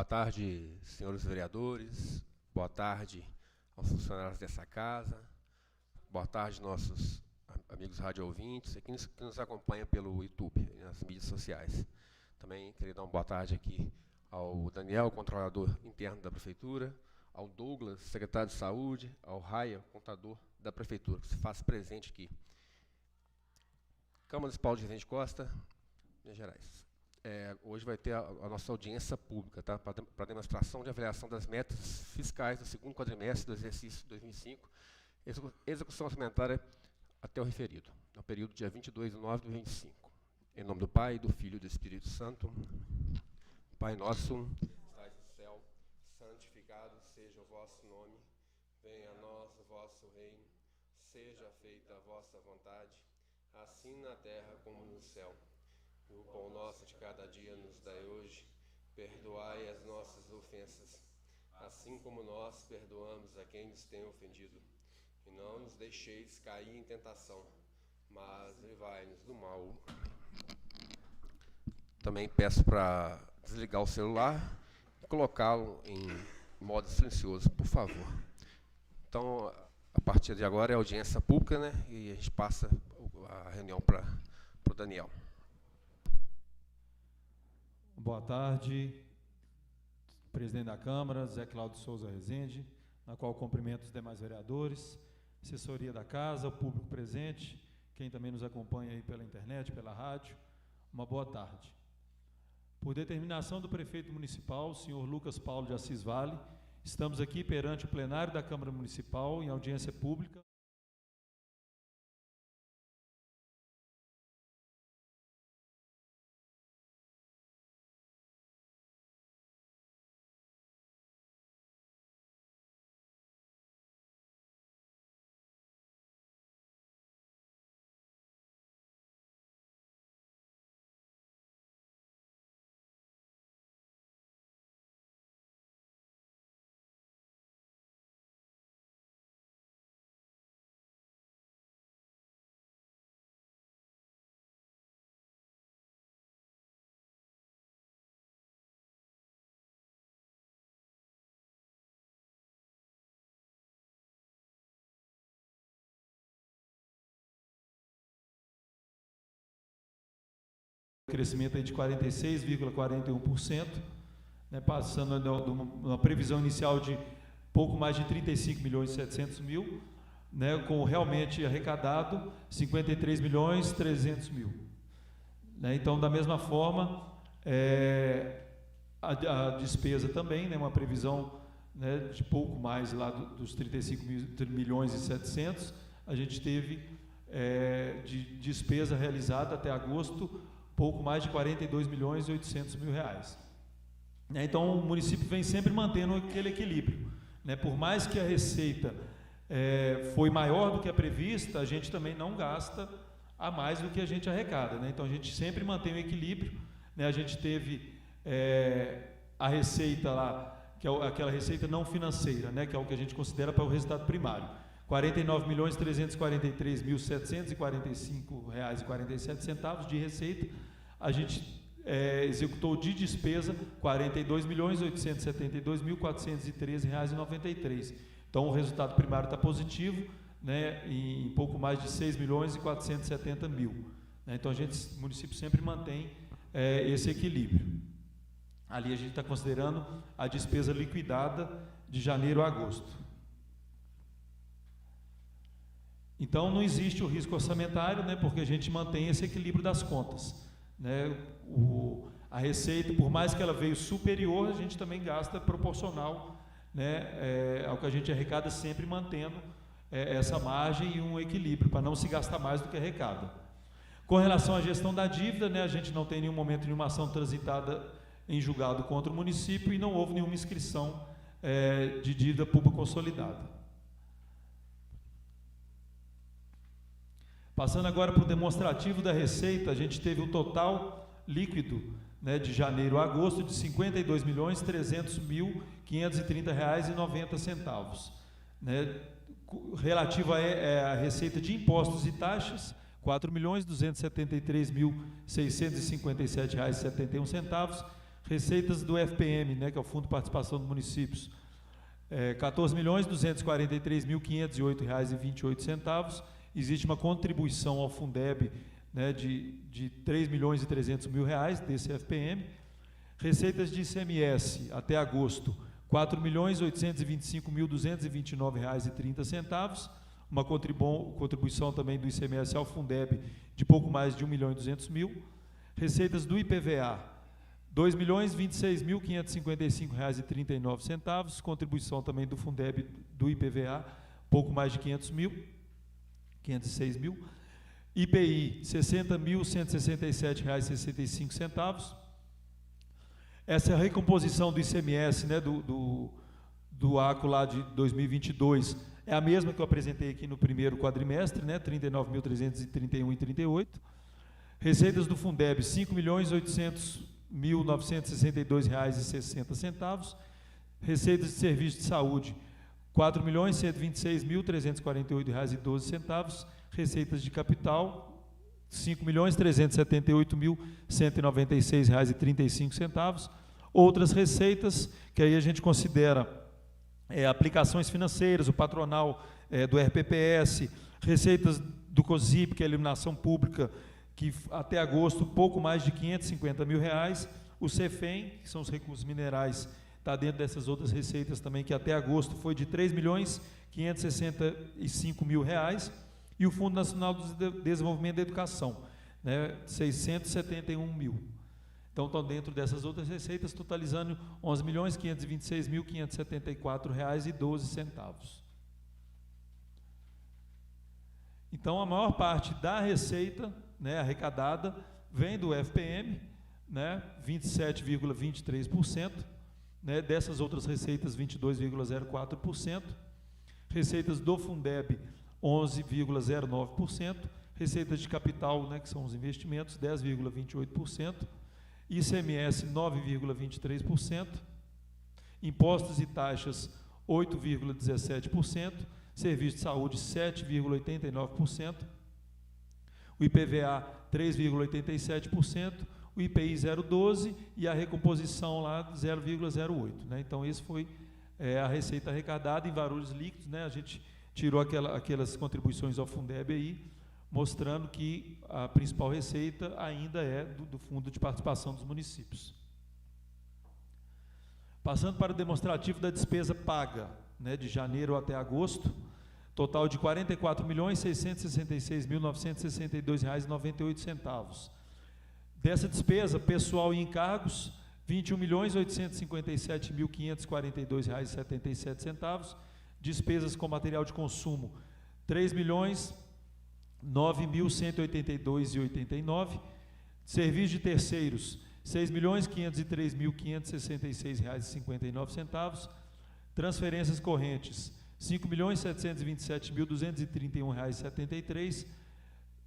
Boa tarde, senhores vereadores. Boa tarde aos funcionários dessa casa. Boa tarde, nossos amigos rádio ouvintes e que nos acompanham pelo YouTube e nas mídias sociais. Também queria dar uma boa tarde aqui ao Daniel, controlador interno da Prefeitura, ao Douglas, secretário de Saúde, ao Raia, contador da Prefeitura, que se faz presente aqui. Câmara Municipal de Resende Costa, Minas Gerais. Hoje vai ter a nossa audiência pública, tá? Para demonstração de avaliação das metas fiscais do segundo quadrimestre do exercício 2005, execução orçamentária até o referido, no período dia 22 de 9 de 2025. Em nome do Pai, do Filho e do Espírito Santo. Pai nosso, estais no céu, santificado seja o vosso nome, venha a nós o vosso reino, seja feita a vossa vontade, assim na terra como no céu. O pão nosso de cada dia nos dai hoje, perdoai as nossas ofensas, assim como nós perdoamos a quem nos tem ofendido. E não nos deixeis cair em tentação, mas livrai-nos do mal. Também peço para desligar o celular e colocá-lo em modo silencioso, por favor. Então, a partir de agora é audiência pública, né? E a gente passa a reunião para o Daniel. Boa tarde, presidente da Câmara, Zé Cláudio Souza Rezende, na qual cumprimento os demais vereadores, assessoria da casa, o público presente, quem também nos acompanha aí pela internet, pela rádio, uma boa tarde. Por determinação do prefeito municipal, senhor Lucas Paulo de Assis Vale, estamos aqui perante o plenário da Câmara Municipal em audiência pública. Crescimento aí de 46,41%, né, passando uma previsão inicial de pouco mais de 35 milhões e 700 mil, né, com realmente arrecadado 53 milhões e 300 mil. Né, então, da mesma forma, a despesa também, né, uma previsão, né, de pouco mais lá dos 35 milhões e 700, a gente teve de despesa realizada até agosto, pouco mais de 42 milhões e 800 mil reais. Então, o município vem sempre mantendo aquele equilíbrio. Né? Por mais que a receita foi maior do que a prevista, a gente também não gasta a mais do que a gente arrecada. Né? Então, a gente sempre mantém o equilíbrio. Né? A gente teve a receita lá, que é aquela receita não financeira, né? Que é o que a gente considera para o resultado primário. R$ 49.343.745,47 de receita, a gente executou de despesa R$ 42.872.413,93. Então, o resultado primário está positivo, né, em pouco mais de R$ 6.470.000. Né, então, o município sempre mantém esse equilíbrio. Ali a gente está considerando a despesa liquidada de janeiro a agosto. Então, não existe o risco orçamentário, né, porque a gente mantém esse equilíbrio das contas. Né, a receita, por mais que ela veio superior, a gente também gasta proporcional, né, ao que a gente arrecada, sempre mantendo essa margem e um equilíbrio, para não se gastar mais do que arrecada. Com relação à gestão da dívida, né, a gente não tem em nenhum momento nenhuma ação transitada em julgado contra o município e não houve nenhuma inscrição de dívida pública consolidada. Passando agora para o demonstrativo da receita, a gente teve um total líquido, né, de janeiro a agosto de R$ 52.300.530,90. Né, relativo à receita de impostos e taxas, R$ 4.273.657,71. Receitas do FPM, né, que é o Fundo de Participação dos Municípios, R$ 14.243.508,28. Existe uma contribuição ao Fundeb, né, de R$ 3.300.000 desse FPM. Receitas de ICMS até agosto, R$ 4.825.229,30. Uma contribuição também do ICMS ao Fundeb de pouco mais de R$ 1.200.000. Receitas do IPVA, R$ 2.026.555,39. Contribuição também do Fundeb do IPVA, pouco mais de R$ 506 mil. IPI, R$ 60.167,65. Essa recomposição do ICMS, né, do ACO lá de 2022, é a mesma que eu apresentei aqui no primeiro quadrimestre, né, R$ 39.331,38. Receitas do Fundeb, R$ 5.800.962,60. Receitas de serviço de saúde, R$ 4.126.348,12. Receitas de capital, R$ 5.378.196,35. Outras receitas, que aí a gente considera aplicações financeiras, o patronal do RPPS, receitas do COSIP, que é a iluminação pública, que até agosto, pouco mais de R$ 550 mil. O CEFEM, que são os recursos minerais, está dentro dessas outras receitas também, que até agosto foi de R$ 3.565.000. E o Fundo Nacional de Desenvolvimento da Educação, né, R$ 671 mil. Então, estão dentro dessas outras receitas, totalizando R$ 11.526.574,12. Então, a maior parte da receita, né, arrecadada vem do FPM, né, 27,23%, né, dessas outras receitas, 22,04%, receitas do Fundeb, 11,09%, receitas de capital, né, que são os investimentos, 10,28%, ICMS 9,23%, impostos e taxas 8,17%, serviço de saúde 7,89%, o IPVA 3,87%, o IPI 0,12% e a recomposição lá 0,08%. Né? Então, esse foi a receita arrecadada em valores líquidos, né? A gente tirou aquelas contribuições ao Fundeb aí, mostrando que a principal receita ainda é do Fundo de Participação dos Municípios. Passando para o demonstrativo da despesa paga, né, de janeiro até agosto, total de R$ 44.666.962,98. Dessa despesa, pessoal e encargos, R$ 21.857.542,77. Despesas com material de consumo, R$ 3.009.182,89. Serviços de terceiros, R$ 6.503.566,59. Transferências correntes, R$ 5.727.231,73.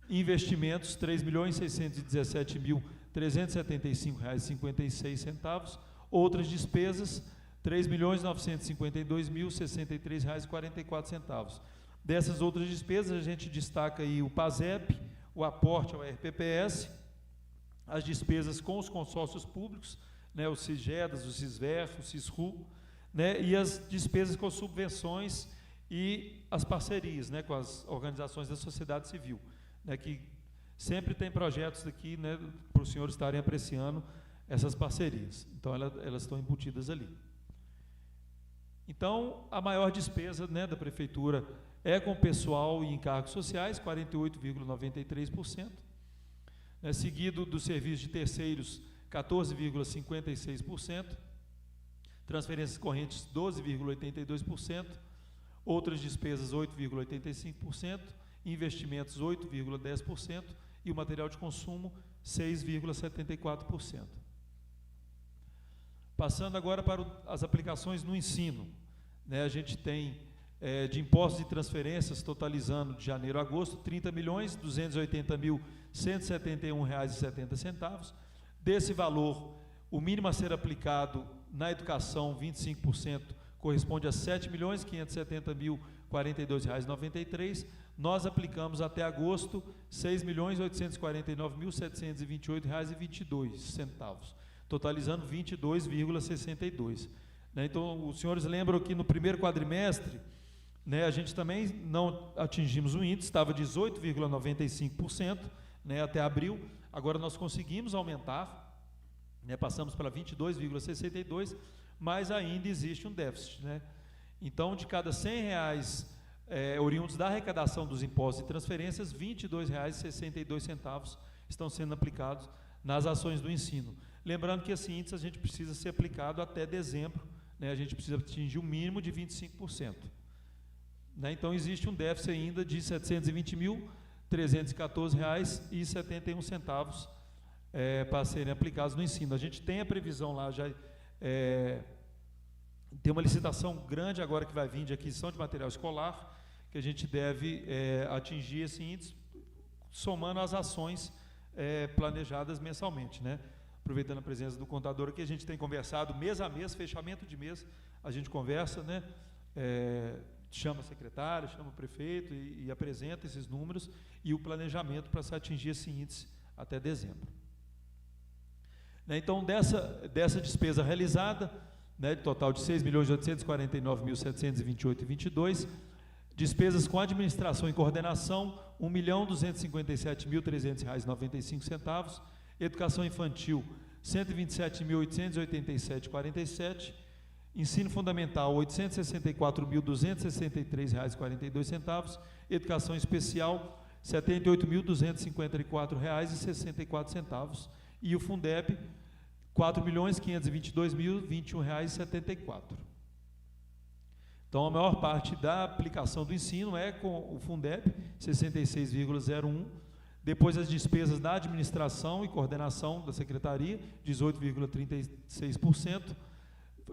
Investimentos, R$ 3.617.375,56. Outras despesas, R$ 3.952.063,44. Dessas outras despesas, a gente destaca aí o PASEP, o aporte ao RPPS, as despesas com os consórcios públicos, né, o CISGEDAS, o CISVER, o CISRU, né, e as despesas com subvenções e as parcerias, né, com as organizações da sociedade civil, né, que sempre tem projetos aqui, né, para os senhores estarem apreciando essas parcerias. Então, elas estão embutidas ali. Então, a maior despesa, né, da Prefeitura é com pessoal e encargos sociais, 48,93%, né, seguido do serviço de terceiros, 14,56%, transferências correntes, 12,82%, outras despesas, 8,85%, investimentos, 8,10%, e o material de consumo, 6,74%. Passando agora para as aplicações no ensino, né, a gente tem de impostos e transferências, totalizando de janeiro a agosto, R$ 30.280.171,70. Desse valor, o mínimo a ser aplicado na educação, 25%, corresponde a R$ 7.570.042,93. Nós aplicamos até agosto R$ 6.849.728,22, totalizando 22,62. Né? Então, os senhores lembram que no primeiro quadrimestre, né, a gente também não atingimos o índice, estava 18,95%, né, até abril. Agora nós conseguimos aumentar, né, passamos para 22,62%, mas ainda existe um déficit. Né? Então, de cada R$100 oriundos da arrecadação dos impostos e transferências, R$22,62 estão sendo aplicados nas ações do ensino. Lembrando que esse índice a gente precisa ser aplicado até dezembro, né, a gente precisa atingir o mínimo de 25%. Né, então, existe um déficit ainda de R$ 720.314,71 para serem aplicados no ensino. A gente tem a previsão lá, já tem uma licitação grande agora que vai vir de aquisição de material escolar, que a gente deve atingir esse índice, somando as ações planejadas mensalmente, né? Aproveitando a presença do contador aqui, a gente tem conversado mês a mês, fechamento de mês, a gente conversa, né? Chama a secretária, chama o prefeito e apresenta esses números e o planejamento para se atingir esse índice até dezembro. Né? Então, dessa despesa realizada, né, de total de R$ 6.849.728,22, despesas com administração e coordenação, R$ 1.257.300,95, educação infantil, R$ 127.887,47, ensino fundamental, R$ 864.263,42, educação especial, R$ 78.254,64, e o Fundeb, R$ 4.522.021,74. Então, a maior parte da aplicação do ensino é com o Fundeb, 66,01%, depois as despesas da administração e coordenação da secretaria, 18,36%,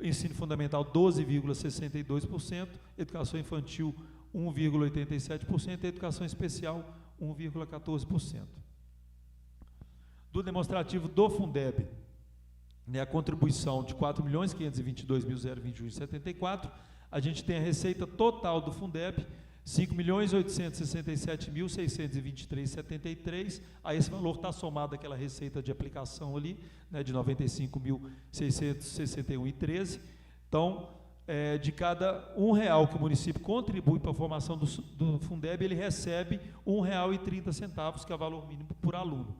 ensino fundamental, 12,62%, educação infantil, 1,87%, e educação especial, 1,14%. Do demonstrativo do Fundeb, né, a contribuição de R$ 4.522.021,74, a gente tem a receita total do Fundeb, R$ 5.867.623,73. A esse valor está somado aquela receita de aplicação ali, né, de R$ 95.661,13. Então, de cada R$1 que o município contribui para a formação do Fundeb, ele recebe R$ 1,30, que é o valor mínimo por aluno.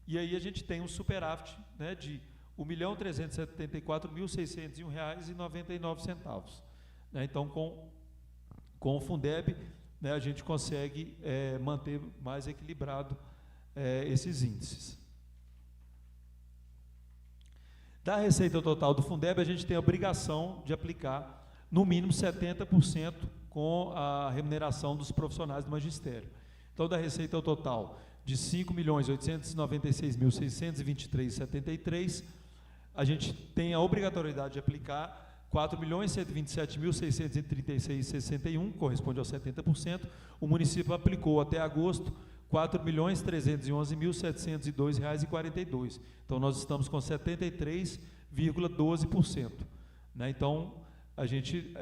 E aí a gente tem um superávit, né, de R$ 1.374.601,99. Né, então, com o Fundeb, né, a gente consegue manter mais equilibrado esses índices. Da receita total do Fundeb, a gente tem a obrigação de aplicar, no mínimo, 70% com a remuneração dos profissionais do magistério. Então, da receita total de R$ 5.896.623,73, a gente tem a obrigatoriedade de aplicar R$ 4.127.636,61, corresponde aos 70%. O município aplicou até agosto R$ 4.311.702,42. Então, nós estamos com 73,12%. Né? Então, a gente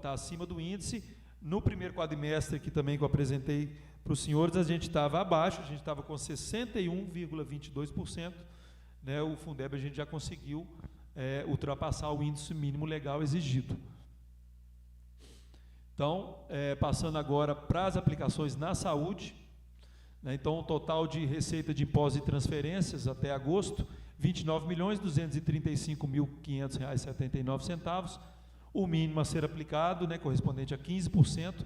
tá acima do índice. No primeiro quadrimestre, que também que eu apresentei para os senhores, a gente estava abaixo, a gente estava com 61,22%. Né? O Fundeb a gente já conseguiu ultrapassar o índice mínimo legal exigido. Então, passando agora para as aplicações na saúde, né, então, o total de receita de impostos e transferências até agosto, R$ 29.235.500,79, o mínimo a ser aplicado, né, correspondente a 15%, R$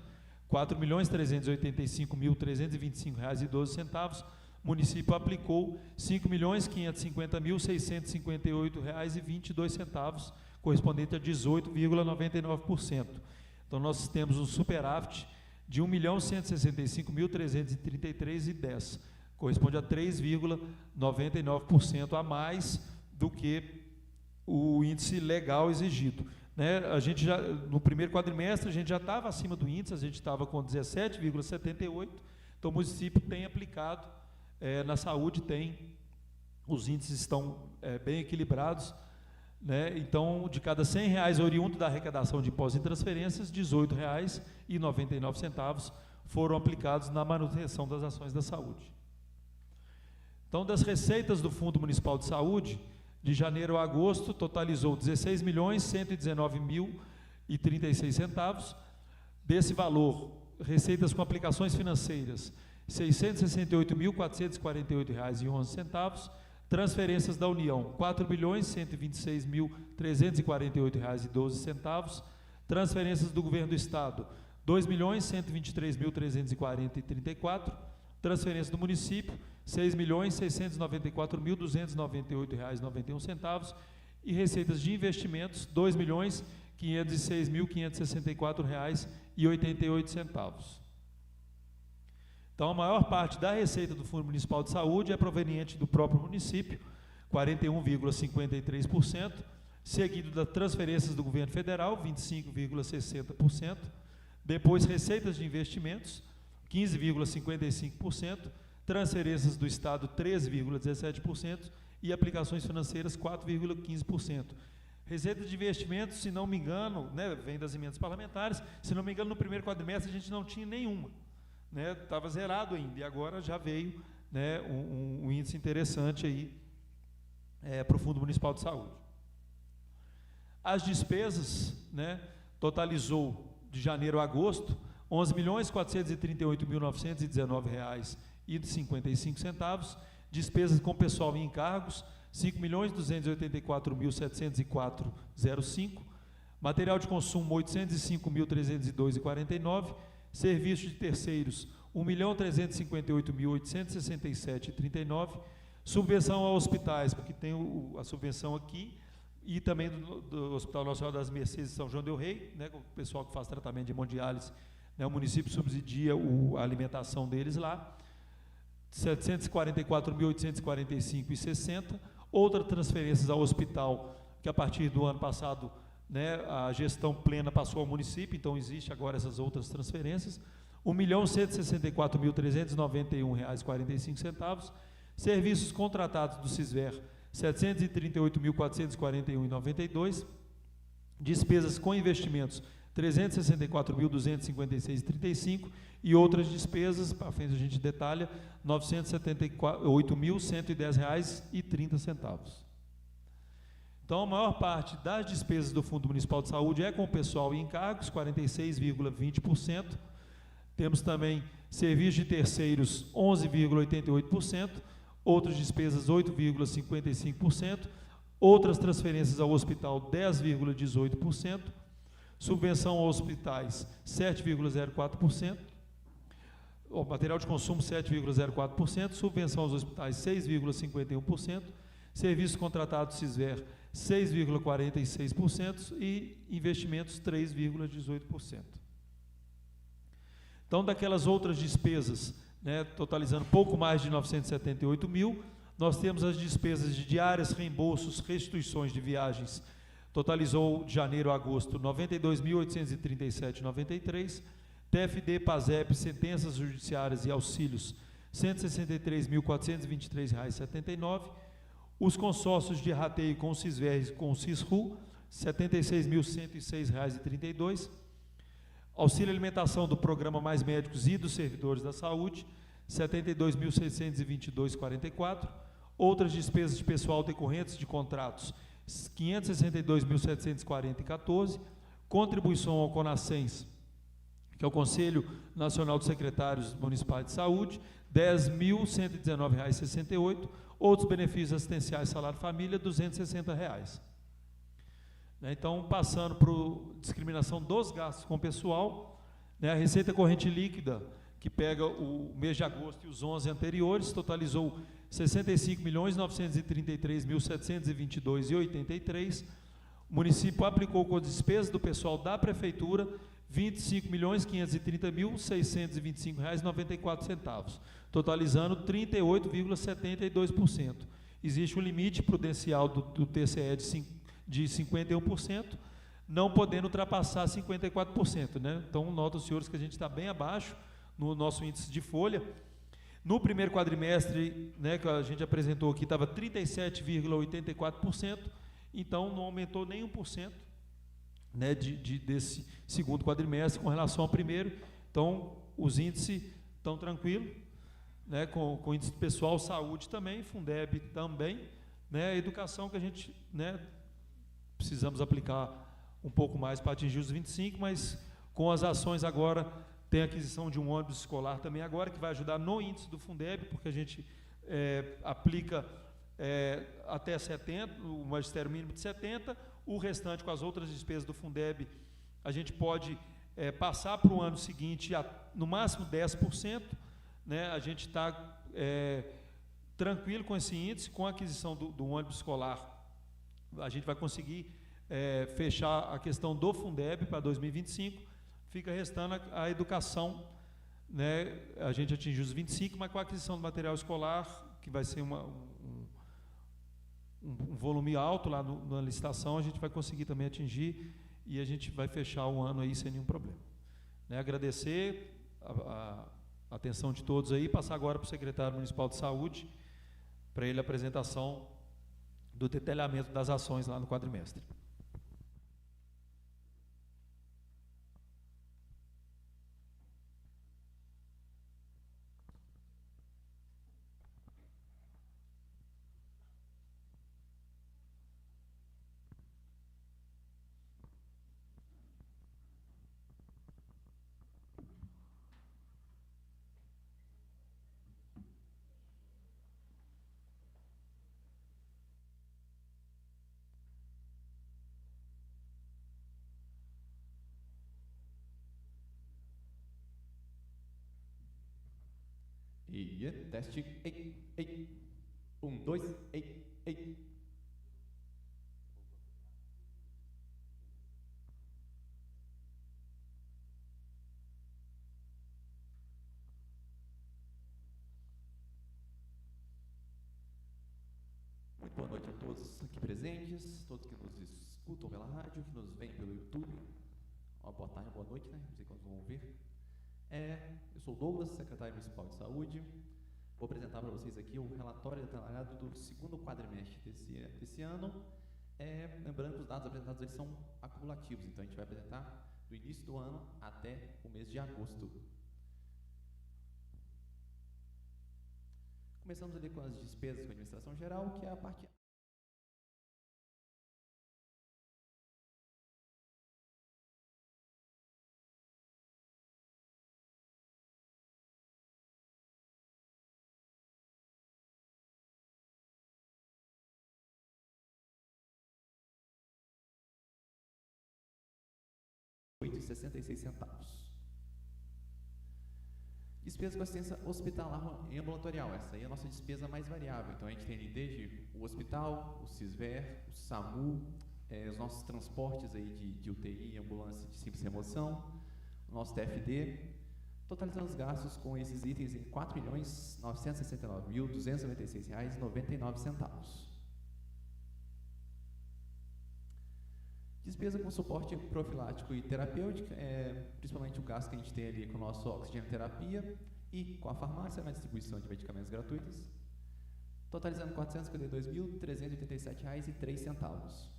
4.385.325,12, o município aplicou R$ 5.550.658,22, correspondente a 18,99%. Então, nós temos um superávit de R$ 1.165.333,10, corresponde a 3,99% a mais do que o índice legal exigido. Né? A gente já, no primeiro quadrimestre, a gente já estava acima do índice, a gente estava com 17,78%, então o município tem aplicado, na saúde os índices estão bem equilibrados, né? Então, de cada R$ 100 oriundo da arrecadação de impostos e transferências, R$ 18,99 foram aplicados na manutenção das ações da saúde. Então, das receitas do Fundo Municipal de Saúde, de janeiro a agosto, totalizou 16.119.036. Desse valor, receitas com aplicações financeiras, R$ 668.448,11. Transferências da União, R$ 4.126.348,12. Transferências do Governo do Estado, R$ 2.123.340,34. Transferências do município, R$ 6.694.298,91. E receitas de investimentos, R$ 2.506.564,88. Então, a maior parte da receita do Fundo Municipal de Saúde é proveniente do próprio município, 41,53%, seguido das transferências do governo federal, 25,60%, depois receitas de investimentos, 15,55%, transferências do Estado, 13,17%, e aplicações financeiras, 4,15%. Receita de investimentos, se não me engano, né, vem das emendas parlamentares, se não me engano, no primeiro quadrimestre a gente não tinha nenhuma. Estava zerado ainda, e agora já veio, né, um índice interessante aí para o Fundo Municipal de Saúde. As despesas, né, totalizou de janeiro a agosto R$ 11.438.919,55. Despesas com pessoal e encargos, R$ 5.284.704,05. Material de consumo, R$ 805.302,49. Serviços de terceiros, R$ 1.358.867,39. Subvenção a hospitais, porque tem a subvenção aqui, e também do Hospital Nacional das Mercês de São João del Rei, né, com o pessoal que faz tratamento de hemodiálise, né, o município subsidia a alimentação deles lá, R$ 744.845,60. Outras transferências ao hospital, que a partir do ano passado, né, a gestão plena passou ao município, então existe agora essas outras transferências, R$ 1.164.391,45. Serviços contratados do CISVER, R$ 738.441,92. Despesas com investimentos, R$ 364.256,35. E outras despesas, para frente a gente detalha, R$ 978.110,30. Então, a maior parte das despesas do Fundo Municipal de Saúde é com pessoal e encargos, 46,20%. Temos também serviços de terceiros, 11,88%. Outras despesas, 8,55%. Outras transferências ao hospital, 10,18%. Subvenção aos hospitais, 7,04%. O material de consumo, 7,04%. Subvenção aos hospitais, 6,51%. Serviços contratados CISVER, 6,46% e investimentos 3,18%. Então, daquelas outras despesas, né, totalizando pouco mais de 978 mil, nós temos as despesas de diárias, reembolsos, restituições de viagens, totalizou de janeiro a agosto 92.837,93, TFD, PASEP, sentenças judiciárias e auxílios, R$ 163.423,79, os consórcios de rateio com o CISVER e com o CISRU, R$ 76.106,32. Auxílio alimentação do programa Mais Médicos e dos servidores da saúde, R$ 72.622,44. Outras despesas de pessoal decorrentes de contratos, R$ 562.740,14. Contribuição ao CONASCENS, que é o Conselho Nacional dos Secretários Municipais de Saúde, R$ 10.119,68. Outros benefícios assistenciais, salário família, R$ 260. Então, passando para a discriminação dos gastos com pessoal, né, a receita corrente líquida, que pega o mês de agosto e os 11 anteriores, totalizou R$ 65.933.722,83. O município aplicou com as despesas do pessoal da prefeitura R$ 25.530.625,94, totalizando 38,72%. Existe um limite prudencial do TCE de 51%, não podendo ultrapassar 54%. Né? Então, nota os senhores que a gente está bem abaixo no nosso índice de folha. No primeiro quadrimestre, né, que a gente apresentou aqui, estava 37,84%, então não aumentou nem 1%, né, desse segundo quadrimestre com relação ao primeiro. Então, os índices estão tranquilos, né, com o índice pessoal, saúde também, Fundeb também, né, a educação que a gente, né, precisamos aplicar um pouco mais para atingir os 25, mas com as ações agora, tem a aquisição de um ônibus escolar também agora, que vai ajudar no índice do Fundeb, porque a gente aplica até 70, o magistério mínimo de 70, o restante com as outras despesas do Fundeb, a gente pode passar para o ano seguinte no máximo 10%, né? A gente está tranquilo com esse índice, com a aquisição do ônibus escolar, a gente vai conseguir fechar a questão do Fundeb para 2025, fica restando a educação, né? A gente atingiu os 25, mas com a aquisição do material escolar, que vai ser um volume alto lá na licitação, a gente vai conseguir também atingir e a gente vai fechar o ano aí sem nenhum problema. Né? Agradecer a atenção de todos aí, passar agora para o secretário municipal de saúde, para ele a apresentação do detalhamento das ações lá no quadrimestre. E teste, ei. 1, 2, ei. Muito boa noite a todos aqui presentes, todos que nos escutam pela rádio, que nos veem pelo YouTube. Boa tarde, boa noite, né? Não sei quando vão ver. Eu sou o Douglas, secretário municipal de saúde. Vou apresentar para vocês aqui o relatório detalhado do segundo quadrimestre desse ano. Lembrando que os dados apresentados eles são acumulativos, então a gente vai apresentar do início do ano até o mês de agosto. Começamos ali com as despesas com a administração geral, que é a parte R$ 8,66. Despesa com assistência hospitalar e ambulatorial, essa aí é a nossa despesa mais variável. Então a gente tem ali desde o hospital, o CISVER, o SAMU, os nossos transportes aí de UTI, ambulância de simples remoção, o nosso TFD, totalizando os gastos com esses itens em R$ 4.969.296,99. Despesa com suporte profilático e terapêutico, principalmente o gasto que a gente tem ali com o nosso oxigenoterapia e com a farmácia na distribuição de medicamentos gratuitos, totalizando R$ 452.387,03.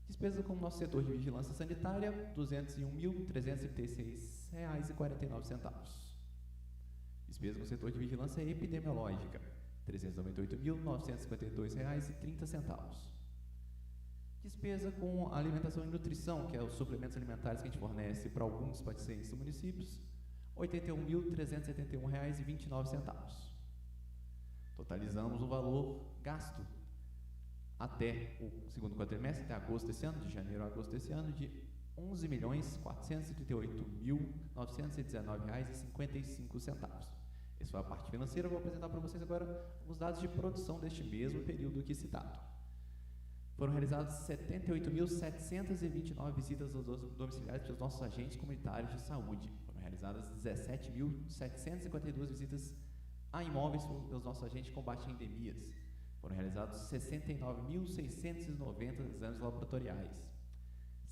Despesa com o nosso setor de vigilância sanitária, R$ 201.336,49. Despesa com o setor de vigilância epidemiológica, R$ 398.952,30. Despesa com alimentação e nutrição, que é os suplementos alimentares que a gente fornece para alguns pacientes do municípios, R$ 81.371,29. Totalizamos o valor gasto até o segundo quadrimestre, até agosto desse ano, de janeiro a agosto desse ano, de R$ 11.438.919,55. Essa foi a parte financeira. Eu vou apresentar para vocês agora os dados de produção deste mesmo período aqui citado. Foram realizadas 78.729 visitas domiciliares pelos nossos agentes comunitários de saúde. Foram realizadas 17.752 visitas a imóveis pelos nossos agentes de combate a endemias. Foram realizados 69.690 exames laboratoriais.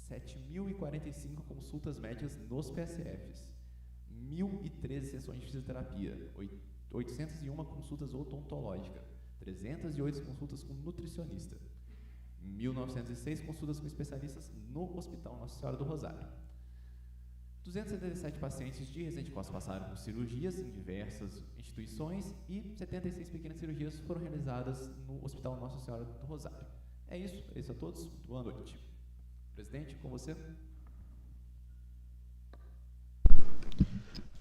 7.045 consultas médicas nos PSFs. 1.013 sessões de fisioterapia. 801 consultas odontológicas. 308 consultas com nutricionista. 1.906 consultas com especialistas no Hospital Nossa Senhora do Rosário. 277 pacientes de Resende Costa passaram por cirurgias em diversas instituições e 76 pequenas cirurgias foram realizadas no Hospital Nossa Senhora do Rosário. É isso a todos. Boa noite. Presidente, com você.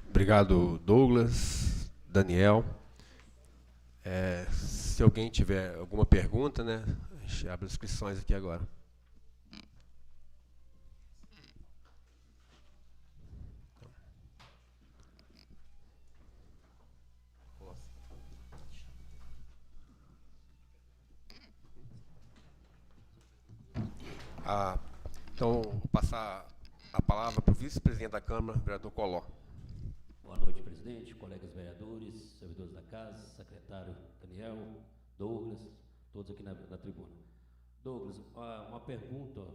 Obrigado, Douglas, Daniel. Se alguém tiver alguma pergunta, né, a gente abre as inscrições aqui agora. Então, vou passar a palavra para o vice-presidente da Câmara, vereador Collor. Boa noite, presidente, colegas vereadores, servidores da casa, secretário Daniel, Douglas, todos aqui na tribuna. Douglas, uma pergunta,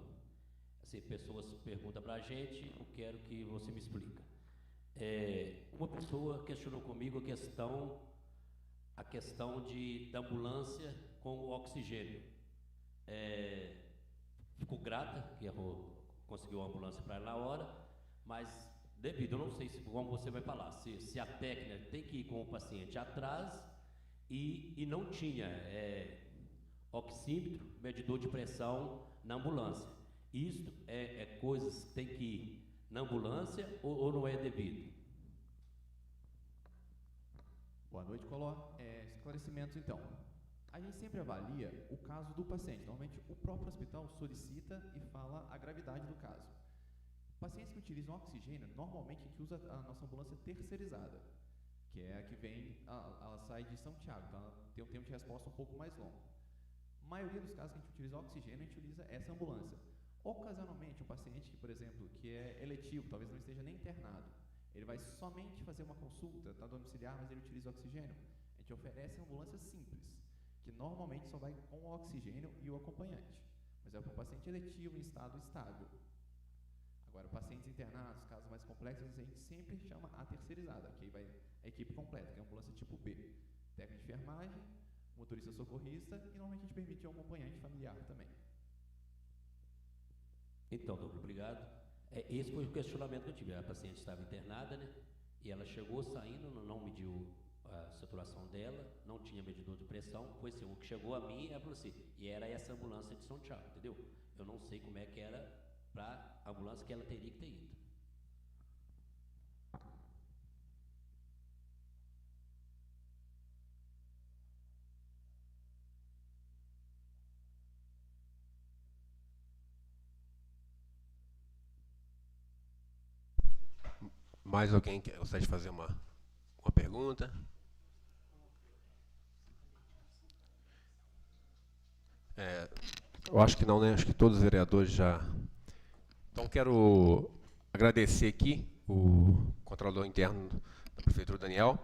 assim, pessoas perguntam para a gente, eu quero que você me explique. Uma pessoa questionou comigo a questão da ambulância com o oxigênio. Ficou grata que conseguiu a ambulância para ela na hora, mas devido, eu não sei como você vai falar, se a técnica tem que ir com o paciente atrás e não tinha oxímetro, medidor de pressão na ambulância. Isso coisas que tem que ir na ambulância ou não é devido? Boa noite, Collor. Esclarecimentos, então. A gente sempre avalia o caso do paciente. Normalmente, o próprio hospital solicita e fala a gravidade do caso. Pacientes que utilizam oxigênio, normalmente a gente usa a nossa ambulância terceirizada, que é a que vem, ela sai de São Tiago, então ela tem um tempo de resposta um pouco mais longo. A maioria dos casos que a gente utiliza oxigênio, a gente utiliza essa ambulância. Ocasionalmente, um paciente que, por exemplo, que é eletivo, talvez não esteja nem internado, ele vai somente fazer uma consulta, está domiciliar, mas ele utiliza oxigênio, a gente oferece a ambulância simples, que normalmente só vai com o oxigênio e o acompanhante, mas é para o paciente eletivo em estado estável. Agora, pacientes internados, casos mais complexos, a gente sempre chama a terceirizada, que aí vai a equipe completa, que é a ambulância tipo B. Técnico de enfermagem, motorista socorrista e normalmente a gente permite um acompanhante familiar também. Então, doutor, obrigado. Esse foi o questionamento que eu tive. A paciente estava internada, né? E ela chegou saindo, não mediu a saturação dela, não tinha medidor de pressão, foi assim, o que chegou a mim, ela falou assim, e era essa ambulância de São Tiago, entendeu? Eu não sei como é que era para a ambulância que ela teria que ter ido. Mais alguém que gostaria de fazer uma pergunta? Eu acho que não, né? Acho que todos os vereadores já... Então, quero agradecer aqui o controlador interno da Prefeitura, Daniel,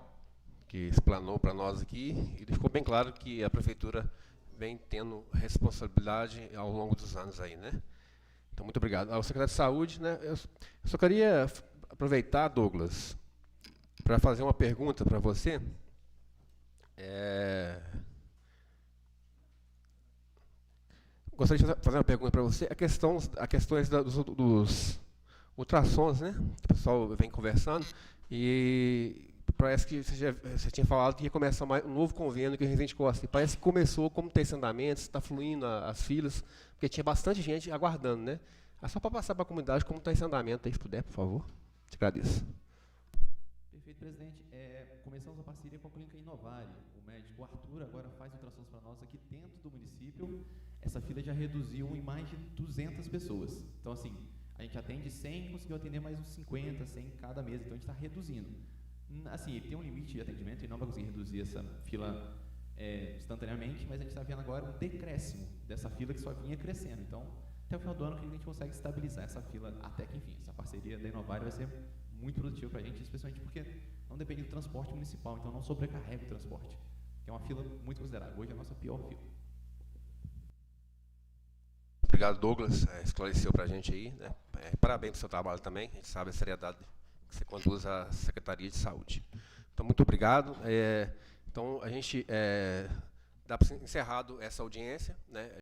que explanou para nós aqui, e ficou bem claro que a Prefeitura vem tendo responsabilidade ao longo dos anos aí, né? Então, muito obrigado. Ao secretário de Saúde, né? Eu só queria aproveitar, Douglas, para fazer uma pergunta para você. Gostaria de fazer uma pergunta para você. A questões dos ultrassons, né? O pessoal vem conversando e parece que você tinha falado que ia começar um novo convênio que a Resende Costa. E parece que começou, como tem esse andamento, está fluindo as filas, porque tinha bastante gente aguardando, né? Só para passar para a comunidade como está esse andamento aí, se puder, por favor. Te agradeço. Perfeito, presidente. Começamos a parceria com a Clínica Inovare. O médico Arthur agora faz ultrassons para nós aqui dentro do município. Essa fila já reduziu em mais de 200 pessoas. Então, assim, a gente atende 100, conseguiu atender mais uns 50, 100 cada mês. Então, a gente está reduzindo. Assim, ele tem um limite de atendimento e não vai conseguir reduzir essa fila instantaneamente, mas a gente está vendo agora um decréscimo dessa fila que só vinha crescendo. Então, até o final do ano que a gente consegue estabilizar essa fila, até que, enfim, essa parceria da Inovare vai ser muito produtiva para a gente, especialmente porque não depende do transporte municipal, então não sobrecarrega o transporte, que é uma fila muito considerável. Hoje é a nossa pior fila. Obrigado, Douglas. Esclareceu para a gente aí, né? Parabéns pelo seu trabalho também. A gente sabe a seriedade que você conduz à Secretaria de Saúde. Então, muito obrigado. Então, a gente dá para encerrado essa audiência, né?